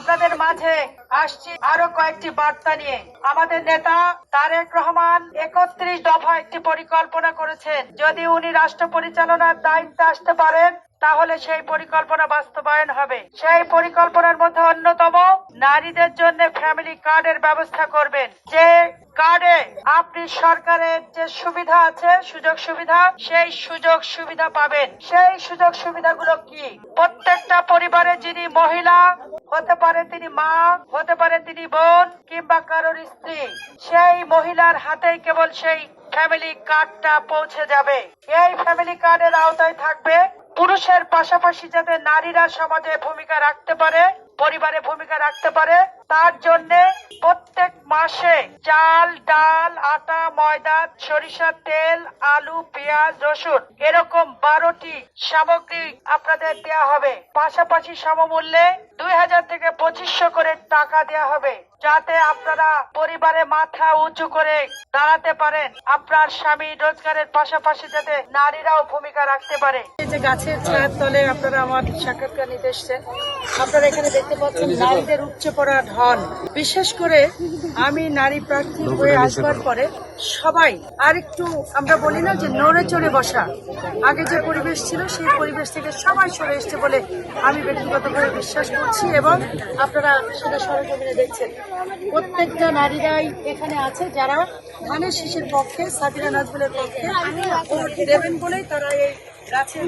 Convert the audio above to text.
আপনাদের মাঝে আসছি আরো কয়েকটি বার্তা নিয়ে। আমাদের নেতা তারেক রহমান 31 দফা একটি পরিকল্পনা করেছেন। যদি উনি রাষ্ট্র পরিচালনার দায়িত্বে আসতে পারেন তাহলে সেই পরিকল্পনা বাস্তবায়ন হবে। সেই পরিকল্পনার মধ্যে অন্যতম নারীদের জন্য ফ্যামিলি কার্ডের ব্যবস্থা করবেন। যে কার্ডে আপনি সরকারের যে সুবিধা আছে, সুযোগ সুবিধা, সেই সুযোগ সুবিধা পাবেন। সেই সুযোগ সুবিধাগুলো কি? প্রত্যেকটা পরিবারে যিনি মহিলা, হতে পারে তিনি মা, হতে পারে তিনি বোন কিংবা কারোর স্ত্রী, সেই মহিলার হাতেই কেবল সেই ফ্যামিলি কার্ডটা পৌঁছে যাবে। এই ফ্যামিলি কার্ডের আওতায় থাকবে পুরুষের পাশাপাশি যাতে নারীরা সমাজে ভূমিকা রাখতে পারে, পরিবারে ভূমিকা রাখতে পারে, তার জন্য প্রত্যেক মাসে চাল, ডাল, আটা, ময়দা, সরিষার তেল, আলু, পেঁয়াজ, রসুন এরকম 12টি সামগ্রী আপনাদের দেয়া হবে। পাশাপাশি সমমূল্যে 2000 থেকে 2500 করে টাকা দেয়া হবে, যাতে আপনারা পরিবারে মাথা উঁচু করে দাঁড়াতে পারেন। আপনার স্বামী রোজগারের পাশাপাশি যাতে নারীরাও ভূমিকা রাখতে পারে। এই যে গাছের ছায়ার তলে আপনারা আমার সাক্ষাৎকার নিতে এসেছেন, আপনারা এখানে দেখতে পাচ্ছেন নারীদের উপচে পড়া ঢল। বিশেষ করে আমি নারী প্রার্থী হয়ে আসবার পরে সবাই আরেকটু, আমরা বলি না যে নড়ে চড়ে বসা, আগে যে পরিবেশ ছিল সেই পরিবেশ থেকে সবাই সরে এসছে বলে আমি ব্যক্তিগতভাবে বিশ্বাস করছি এবং আপনারা সেটা সরজমিনে দেখছেন। প্রত্যেকটা নারীরাই এখানে আছে যারা ধানের শীষের পক্ষে, সাবিনা নাজমুলের পক্ষে ভোট দেবেন বলেই তারা এই গাছের